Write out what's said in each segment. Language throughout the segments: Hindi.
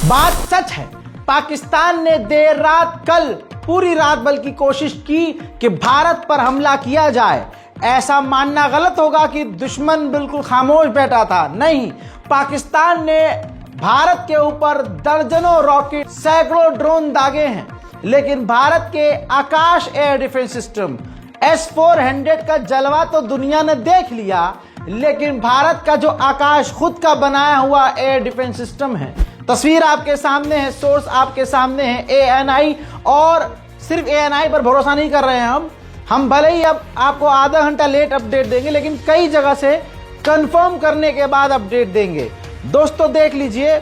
बात सच है, पाकिस्तान ने देर रात कल पूरी रात बल्कि कोशिश की कि भारत पर हमला किया जाए। ऐसा मानना गलत होगा कि दुश्मन बिल्कुल खामोश बैठा था। नहीं, पाकिस्तान ने भारत के ऊपर दर्जनों रॉकेट, सैकड़ों ड्रोन दागे हैं, लेकिन भारत के आकाश एयर डिफेंस सिस्टम S-400 का जलवा तो दुनिया ने देख लिया, लेकिन भारत का जो आकाश खुद का बनाया हुआ एयर डिफेंस सिस्टम है, तस्वीर आपके सामने है, सोर्स आपके सामने है ANI, और सिर्फ ANI पर भरोसा नहीं कर रहे हैं हम भले ही अब आपको आधा घंटा लेट अपडेट देंगे, लेकिन कई जगह से कंफर्म करने के बाद अपडेट देंगे। दोस्तों देख लीजिए,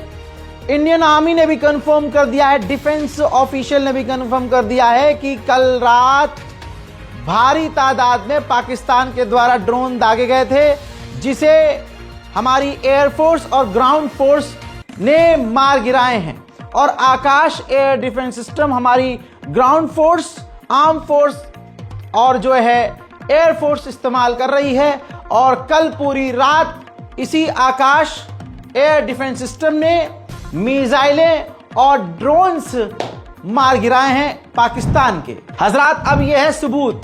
इंडियन आर्मी ने भी कंफर्म कर दिया है, डिफेंस ऑफिशियल ने भी कंफर्म कर दिया है कि कल रात भारी तादाद में पाकिस्तान के द्वारा ड्रोन दागे गए थे, जिसे हमारी एयरफोर्स और ग्राउंड फोर्स ने मार गिराए हैं। और आकाश एयर डिफेंस सिस्टम हमारी ग्राउंड फोर्स, आर्म फोर्स और जो है एयर फोर्स इस्तेमाल कर रही है। और कल पूरी रात इसी आकाश एयर डिफेंस सिस्टम ने मिसाइलें और ड्रोन्स मार गिराए हैं पाकिस्तान के। हजरात, अब यह है सबूत,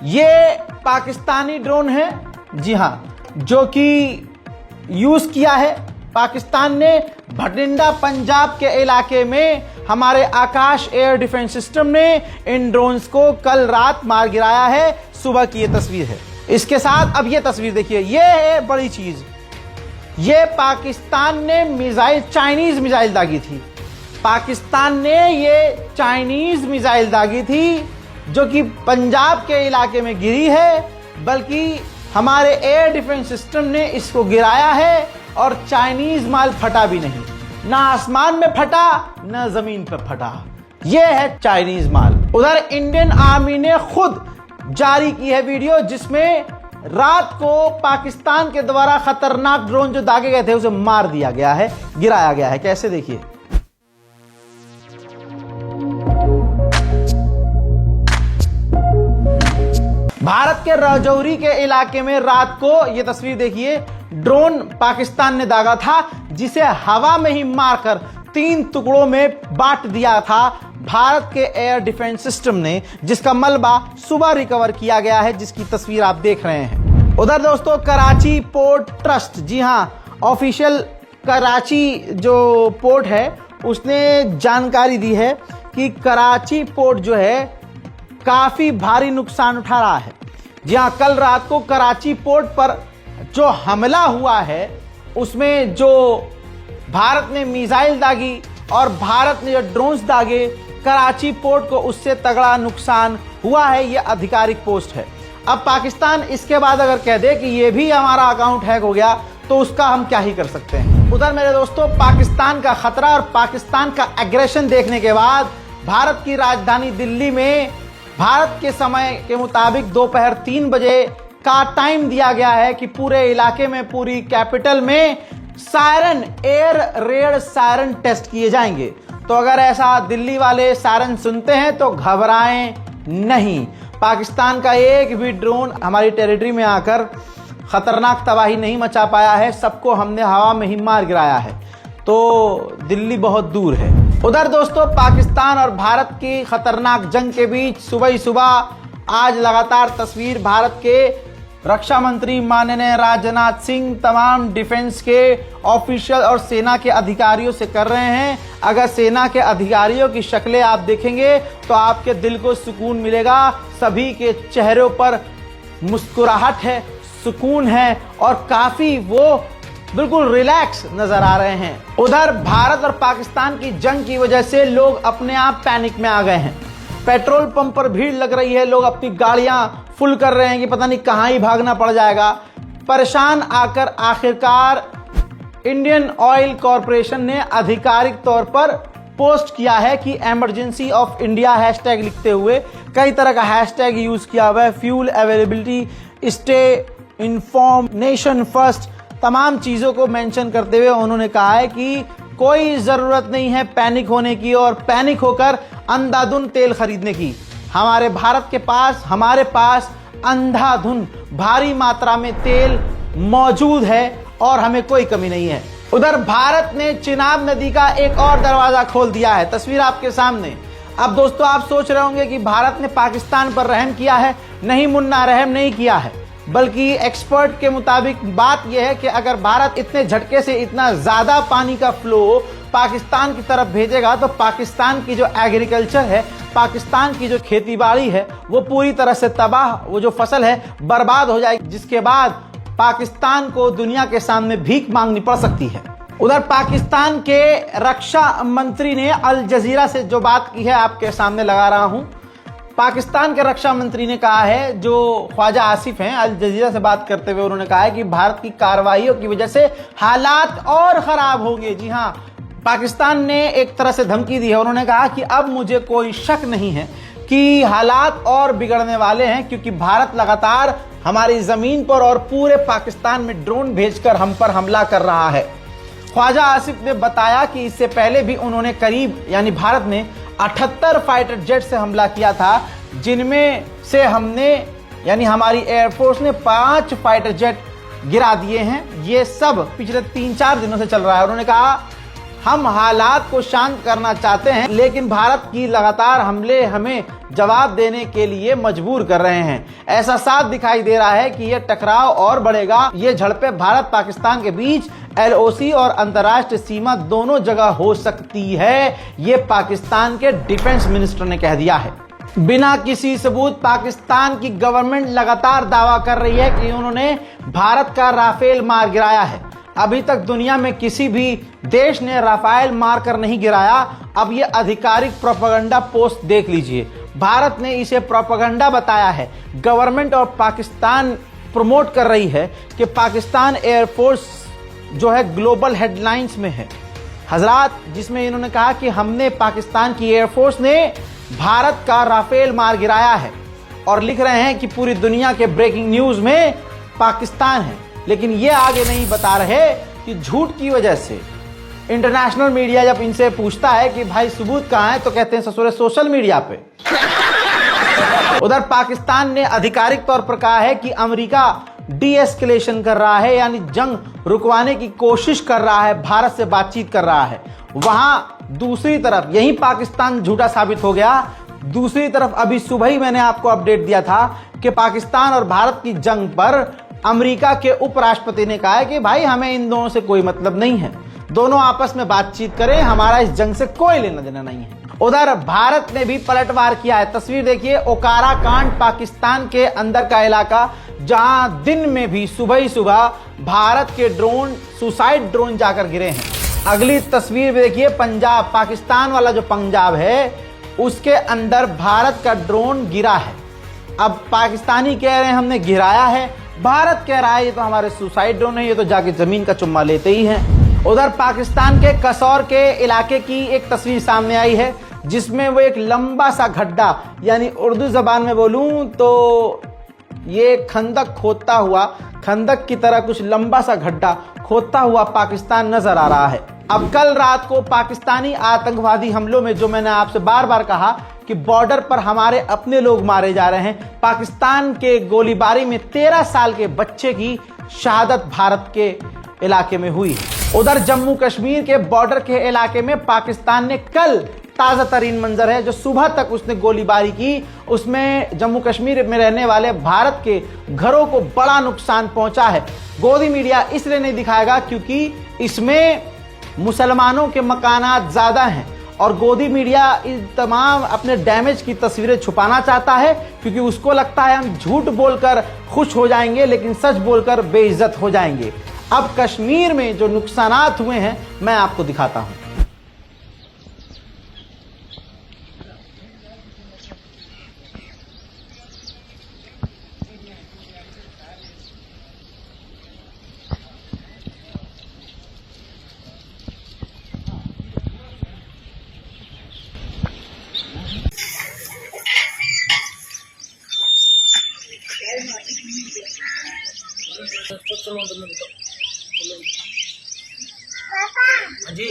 ये पाकिस्तानी ड्रोन है, जी हां, जो कि यूज किया है पाकिस्तान ने भटिंडा पंजाब के इलाके में। हमारे आकाश एयर डिफेंस सिस्टम ने इन ड्रोन्स को कल रात मार गिराया है। सुबह की ये तस्वीर है। इसके साथ अब ये तस्वीर देखिए, ये है बड़ी चीज, ये पाकिस्तान ने मिसाइल, चाइनीज मिसाइल दागी थी। पाकिस्तान ने ये चाइनीज मिसाइल दागी थी जो कि पंजाब के इलाके में गिरी है, बल्कि हमारे एयर डिफेंस सिस्टम ने इसको गिराया है। और चाइनीज माल फटा भी नहीं, ना आसमान में फटा ना जमीन पर फटा, यह है चाइनीज माल। उधर इंडियन आर्मी ने खुद जारी की है वीडियो, जिसमें रात को पाकिस्तान के द्वारा खतरनाक ड्रोन जो दागे गए थे उसे मार दिया गया है, गिराया गया है। कैसे देखिए, भारत के राजौरी के इलाके में रात को ये तस्वीर देखिए, ड्रोन पाकिस्तान ने दागा था, जिसे हवा में ही मारकर 3 टुकड़ों में बांट दिया था भारत के एयर डिफेंस सिस्टम ने, जिसका मलबा सुबह रिकवर किया गया है, जिसकी तस्वीर आप देख रहे हैं। उधर दोस्तों, कराची पोर्ट ट्रस्ट, जी हां, ऑफिशियल कराची जो पोर्ट है उसने जानकारी दी है कि कराची पोर्ट जो है काफी भारी नुकसान उठा रहा है। जी हां, कल रात को कराची पोर्ट पर जो हमला हुआ है उसमें जो भारत ने मिसाइल दागी और भारत ने जो ड्रोन्स दागे, कराची पोर्ट को उससे तगड़ा नुकसान हुआ है। यह आधिकारिक पोस्ट है। अब पाकिस्तान इसके बाद अगर कह दे कि यह भी हमारा अकाउंट हैक हो गया, तो उसका हम क्या ही कर सकते हैं। उधर मेरे दोस्तों, पाकिस्तान का खतरा और पाकिस्तान का एग्रेशन देखने के बाद भारत की राजधानी दिल्ली में भारत के समय के मुताबिक दोपहर 3 बजे का टाइम दिया गया है कि पूरे इलाके में, पूरी कैपिटल में siren, air raid siren test किए जाएंगे। तो अगर ऐसा दिल्ली वाले सायरन सुनते हैं तो घबराएं नहीं। पाकिस्तान का एक भी ड्रोन हमारी टेरिटरी में आकर खतरनाक तबाही नहीं मचा पाया है, सबको हमने हवा में ही मार गिराया है। तो दिल्ली बहुत दूर है। उधर दोस्तों, पाकिस्तान और भारत की खतरनाक जंग के बीच सुबह ही सुबह आज लगातार तस्वीर भारत के रक्षा मंत्री माननीय राजनाथ सिंह तमाम डिफेंस के ऑफिशियल और सेना के अधिकारियों से कर रहे हैं। अगर सेना के अधिकारियों की शक्लें आप देखेंगे तो आपके दिल को सुकून मिलेगा। सभी के चेहरों पर मुस्कुराहट है, सुकून है और काफी वो बिल्कुल रिलैक्स नजर आ रहे हैं। उधर भारत और पाकिस्तान की जंग की वजह से लोग अपने आप पैनिक में आ गए हैं। पेट्रोल पंप पर भीड़ लग रही है, लोग अपनी गाड़ियां फुल कर रहे हैं कि पता नहीं कहां ही भागना पड़ जाएगा। परेशान आकर आखिरकार इंडियन ऑयल कॉरपोरेशन ने आधिकारिक तौर पर पोस्ट किया है कि इमरजेंसी ऑफ इंडिया हैशटैग लिखते हुए, कई तरह का हैशटैग यूज किया हुआ है, fuel availability, stay inform, nation first, तमाम चीजों को मेंशन करते हुए उन्होंने कहा है कि कोई जरूरत नहीं है पैनिक होने की और पैनिक होकर अंधाधुन तेल खरीदने की। हमारे भारत के पास, हमारे पास अंधाधुन भारी मात्रा में तेल मौजूद है और हमें कोई कमी नहीं है। उधर भारत ने चिनाब नदी का एक और दरवाजा खोल दिया है, तस्वीर आपके सामने। अब दोस्तों आप सोच रहे होंगे कि भारत ने पाकिस्तान पर रहम किया है। नहीं मुन्ना, रहम नहीं किया है, बल्कि एक्सपर्ट के मुताबिक बात यह है कि अगर भारत इतने झटके से इतना ज्यादा पानी का फ्लो पाकिस्तान की तरफ भेजेगा तो पाकिस्तान की जो एग्रीकल्चर है, पाकिस्तान की जो खेतीबाड़ी है, वो पूरी तरह से तबाह, वो जो फसल है बर्बाद हो जाएगी, जिसके बाद पाकिस्तान को दुनिया के सामने भीख मांगनी पड़ सकती है। उधर पाकिस्तान के रक्षा मंत्री ने अल जजीरा से जो बात की है आपके सामने लगा रहा हूं। पाकिस्तान के रक्षा मंत्री ने कहा है, जो ख्वाजा आसिफ हैं, अल जजीरा से बात करते हुए उन्होंने कहा है कि भारत की कार्रवाइयों की वजह से हालात और खराब होंगे। जी हां, पाकिस्तान ने एक तरह से धमकी दी है। उन्होंने कहा कि अब मुझे कोई शक नहीं है कि हालात और बिगड़ने वाले हैं, क्योंकि भारत लगातार हमारी जमीन पर और पूरे पाकिस्तान में ड्रोन भेजकर हम पर हमला कर रहा है। ख्वाजा आसिफ ने बताया कि इससे पहले भी उन्होंने करीब यानी भारत ने 78 फाइटर जेट से हमला किया था, जिनमें से हमने यानी हमारी एयरफोर्स ने 5 फाइटर जेट गिरा दिए हैं। ये सब पिछले 3-4 दिनों से चल रहा है। उन्होंने कहा हम हालात को शांत करना चाहते हैं, लेकिन भारत की लगातार हमले हमें जवाब देने के लिए मजबूर कर रहे हैं। ऐसा साफ दिखाई दे रहा है कि यह टकराव और बढ़ेगा। ये झड़पें भारत पाकिस्तान के बीच LOC और अंतर्राष्ट्रीय सीमा दोनों जगह हो सकती है, ये पाकिस्तान के डिफेंस मिनिस्टर ने कह दिया है। बिना किसी सबूत पाकिस्तान की गवर्नमेंट लगातार दावा कर रही है कि उन्होंने भारत का राफेल मार गिराया है। अभी तक दुनिया में किसी भी देश ने राफेल मारकर नहीं गिराया। अब ये आधिकारिक प्रोपेगेंडा पोस्ट देख लीजिए। भारत ने इसे प्रोपेगेंडा बताया है। गवर्नमेंट और पाकिस्तान प्रमोट कर रही है कि पाकिस्तान एयरफोर्स जो है ग्लोबल हेडलाइंस में है हजरात, जिसमें इन्होंने कहा कि हमने पाकिस्तान की एयरफोर्स ने भारत का राफेल मार गिराया है, और लिख रहे हैं कि पूरी दुनिया के ब्रेकिंग न्यूज में पाकिस्तान है। लेकिन ये आगे नहीं बता रहे कि झूठ की वजह से इंटरनेशनल मीडिया जब इनसे पूछता है कि भाई सबूत कहां है, तो कहते हैं ससुरे सोशल मीडिया पे। उधर पाकिस्तान ने आधिकारिक तौर पर कहा है कि अमेरिका डी-एस्केलेशन कर रहा है, यानी जंग रुकवाने की कोशिश कर रहा है, भारत से बातचीत कर रहा है। वहां दूसरी तरफ यही पाकिस्तान झूठा साबित हो गया। दूसरी तरफ अभी सुबह ही मैंने आपको अपडेट दिया था कि पाकिस्तान और भारत की जंग पर अमेरिका के उपराष्ट्रपति ने कहा है कि भाई हमें इन दोनों से कोई मतलब नहीं है, दोनों आपस में बातचीत करें, हमारा इस जंग से कोई लेना देना नहीं है। उधर भारत ने भी पलटवार किया है। तस्वीर देखिए, ओकारा कांड पाकिस्तान के अंदर का इलाका, जहां दिन में भी सुबह ही सुबह भारत के ड्रोन, सुसाइड ड्रोन जाकर गिरे हैं। अगली तस्वीर देखिए, पंजाब, पाकिस्तान वाला जो पंजाब है उसके अंदर भारत का ड्रोन गिरा है। अब पाकिस्तानी कह रहे हैं हमने गिराया है, भारत कह रहा है ये तो हमारे सुसाइड ड्रोन है, ये तो जाके जमीन का चुम्मा लेते ही हैं। उधर पाकिस्तान के कसौर के इलाके की एक तस्वीर सामने आई है, जिसमें वो एक लंबा सा गड्ढा, यानी उर्दू जबान में बोलूं तो ये खंदक खोदता हुआ, खंदक की तरह कुछ लंबा सा गड्ढा खोदता हुआ पाकिस्तान नजर आ रहा है। अब कल रात को पाकिस्तानी आतंकवादी हमलों में, जो मैंने आपसे बार बार कहा कि बॉर्डर पर हमारे अपने लोग मारे जा रहे हैं, पाकिस्तान के गोलीबारी में 13 साल के बच्चे की शहादत भारत के इलाके में हुई। उधर जम्मू कश्मीर के बॉर्डर के इलाके में पाकिस्तान ने कल, ताजा तरीन मंजर है, जो सुबह तक उसने गोलीबारी की, उसमें जम्मू कश्मीर में रहने वाले भारत के घरों को बड़ा नुकसान पहुंचा है। गोदी मीडिया इसलिए नहीं दिखाएगा क्योंकि इसमें मुसलमानों के मकानात ज्यादा हैं, और गोदी मीडिया इस तमाम अपने डैमेज की तस्वीरें छुपाना चाहता है, क्योंकि उसको लगता है हम झूठ बोलकर खुश हो जाएंगे लेकिन सच बोलकर बेइज्जत हो जाएंगे। अब कश्मीर में जो नुकसानात हुए हैं मैं आपको दिखाता हूं। जी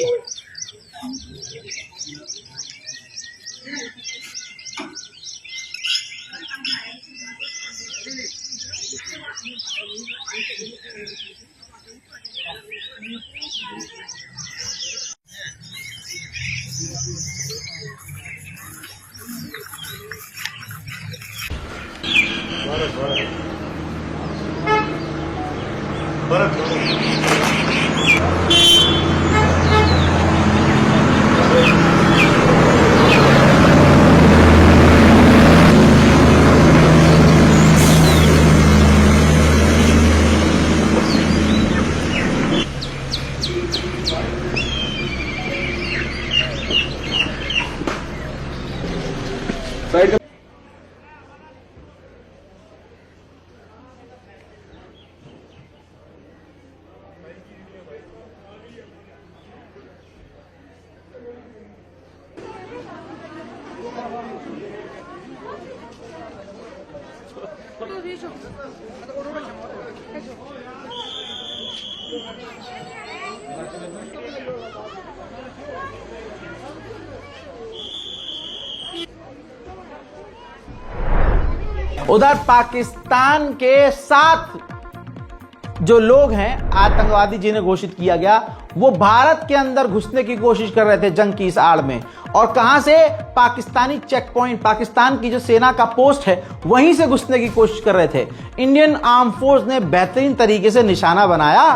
उधर पाकिस्तान के 7 जो लोग हैं आतंकवादी जिन्हें घोषित किया गया, वो भारत के अंदर घुसने की कोशिश कर रहे थे जंग की इस आड़ में। और कहां से? पाकिस्तानी चेक पॉइंट, पाकिस्तान की जो सेना का पोस्ट है वहीं से घुसने की कोशिश कर रहे थे। इंडियन आर्म फोर्स ने बेहतरीन तरीके से निशाना बनाया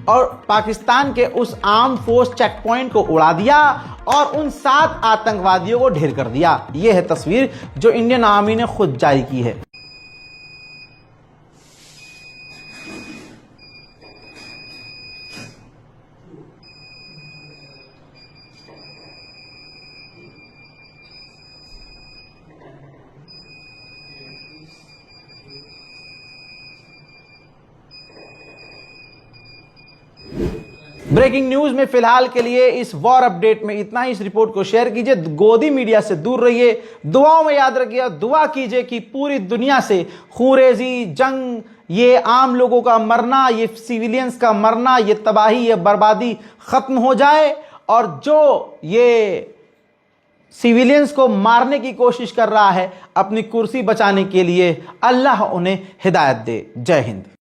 और पाकिस्तान के उस आर्म फोर्स चेक पॉइंट को उड़ा दिया और उन 7 आतंकवादियों को ढेर कर दिया। यह है तस्वीर जो इंडियन आर्मी ने खुद जारी की है। ब्रेकिंग न्यूज में फिलहाल के लिए इस वॉर अपडेट में इतना ही। इस रिपोर्ट को शेयर कीजिए, गोदी मीडिया से दूर रहिए, दुआओं में याद रखिए, दुआ कीजिए कि पूरी दुनिया से खूरेजी, जंग, ये आम लोगों का मरना, ये सिविलियंस का मरना, ये तबाही, ये बर्बादी खत्म हो जाए और जो ये सिविलियंस को मारने की कोशिश कर रहा है अपनी कुर्सी बचाने के लिए, अल्लाह उन्हें हिदायत दे। जय हिंद।